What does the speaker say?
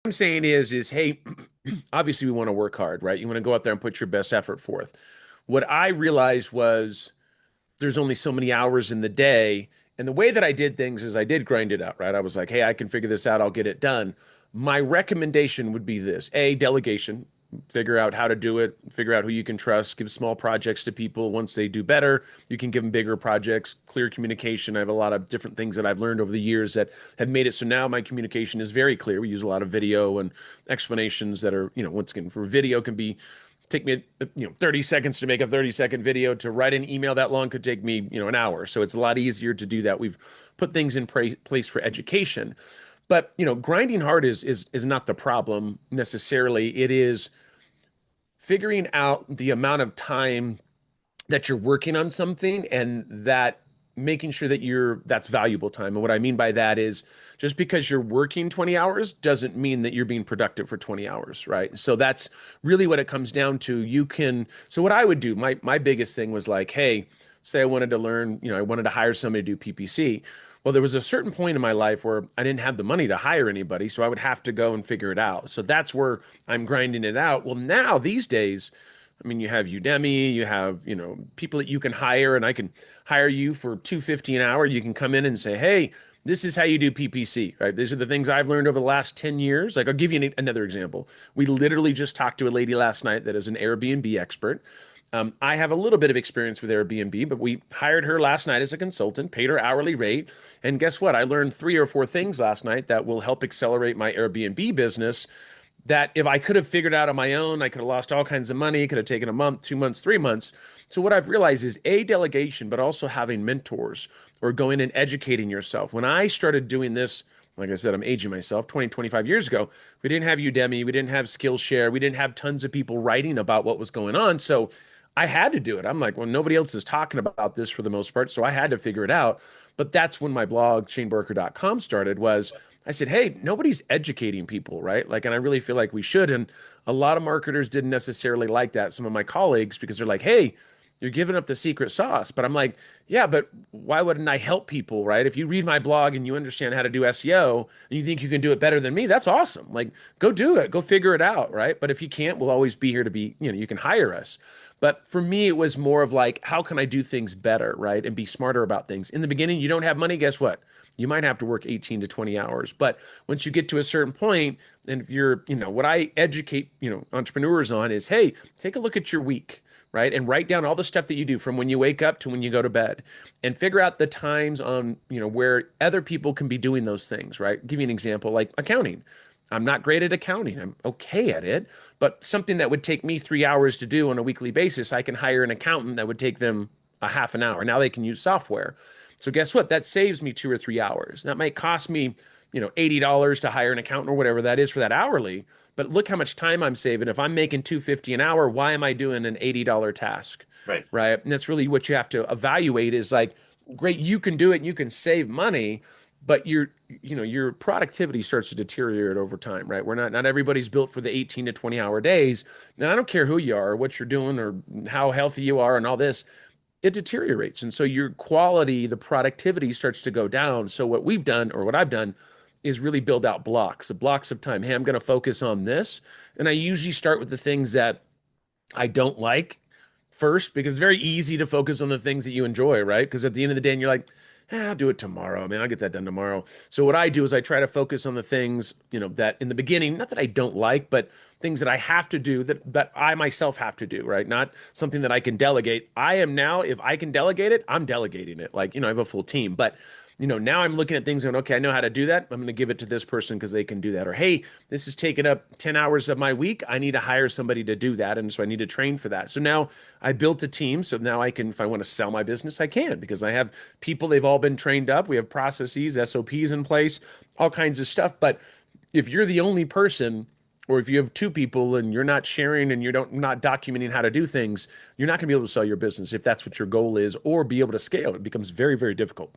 I'm saying is, hey, obviously we want to work hard, right? You want to go out there and put your best effort forth. What I realized was there's only so many hours in the day. And the way that I did things is I did grind it out, right? I was like, hey, I can figure this out. I'll get it done. My recommendation would be this: A, delegation, figure out how to do it, figure out who you can trust, give small projects to people. Once they do better, you can give them bigger projects, clear communication. I have a lot of different things that I've learned over the years that have made it so now my communication is very clear. We use a lot of video and explanations that are, once again, for video can be take me 30 seconds to make a 30-second video. To write an email that long could take me an hour, so it's a lot easier to do that. We've put things in place for education, but grinding hard is not the problem necessarily. It is figuring out the amount of time that you're working on something, and that making sure that that's valuable time. And what I mean by that is, just because you're working 20 hours doesn't mean that you're being productive for 20 hours, right? So that's really what it comes down to. So what I would do, my biggest thing was like, hey, say I wanted to learn, I wanted to hire somebody to do PPC. Well, there was a certain point in my life where I didn't have the money to hire anybody, so I would have to go and figure it out. So that's where I'm grinding it out. Well, now these days, I mean, you have Udemy, you have, people that you can hire, and I can hire you for $250 an hour. You can come in and say, hey, this is how you do PPC, right? These are the things I've learned over the last 10 years. Like, I'll give you another example. We literally just talked to a lady last night that is an Airbnb expert. I have a little bit of experience with Airbnb, but we hired her last night as a consultant, paid her hourly rate. And guess what? I learned 3 or 4 things last night that will help accelerate my Airbnb business, that if I could have figured out on my own, I could have lost all kinds of money. It could have taken a month, 2 months, 3 months. So what I've realized is, A, delegation, but also having mentors or going and educating yourself. When I started doing this, like I said, I'm aging myself, 20, 25 years ago, we didn't have Udemy, we didn't have Skillshare, we didn't have tons of people writing about what was going on. So I had to do it. I'm like, well, nobody else is talking about this for the most part, so I had to figure it out. But that's when my blog, shanebarker.com, started. Was I said, hey, nobody's educating people, right? Like, and I really feel like we should. And a lot of marketers didn't necessarily like that. Some of my colleagues, because they're like, hey, you're giving up the secret sauce. But I'm like, yeah, but why wouldn't I help people, right? If you read my blog and you understand how to do SEO and you think you can do it better than me, that's awesome. Like, go do it, go figure it out, right? But if you can't, we'll always be here to be, you can hire us. But for me, it was more of like, how can I do things better, right? And be smarter about things. In the beginning, you don't have money. Guess what? You might have to work 18 to 20 hours. But once you get to a certain point, and if you're, what I educate, entrepreneurs on is, hey, take a look at your week, right? And write down all the stuff that you do from when you wake up to when you go to bed, and figure out the times on, where other people can be doing those things, right? Give you an example, like accounting. I'm not great at accounting. I'm okay at it, but something that would take me 3 hours to do on a weekly basis, I can hire an accountant that would take them a half an hour. Now they can use software. So guess what? That saves me 2 or 3 hours. That might cost me, $80 to hire an accountant or whatever that is for that hourly. But look how much time I'm saving. If I'm making 250 an hour, why am I doing an $80 task? Right. Right. And that's really what you have to evaluate is like, great, you can do it and you can save money, but your productivity starts to deteriorate over time, right? We're not everybody's built for the 18 to 20 hour days. And I don't care who you are, or what you're doing, or how healthy you are and all this, it deteriorates. And so your quality, the productivity starts to go down. So what we've done, or what I've done, is really build out blocks, the blocks of time. Hey, I'm going to focus on this. And I usually start with the things that I don't like first, because it's very easy to focus on the things that you enjoy, right? Because at the end of the day, and you're like, I'll do it tomorrow, man. I'll get that done tomorrow. So what I do is I try to focus on the things, that in the beginning, not that I don't like, but things that I have to do, that I myself have to do, right? Not something that I can delegate. I am now, if I can delegate it, I'm delegating it. Like, I have a full team, but now I'm looking at things going, okay, I know how to do that. I'm going to give it to this person because they can do that. Or, hey, this is taking up 10 hours of my week. I need to hire somebody to do that. And so I need to train for that. So now I built a team. So now I can, if I want to sell my business, I can, because I have people, they've all been trained up. We have processes, SOPs in place, all kinds of stuff. But if you're the only person, or if you have two people and you're not sharing and not documenting how to do things, you're not going to be able to sell your business if that's what your goal is, or be able to scale. It becomes very, very difficult.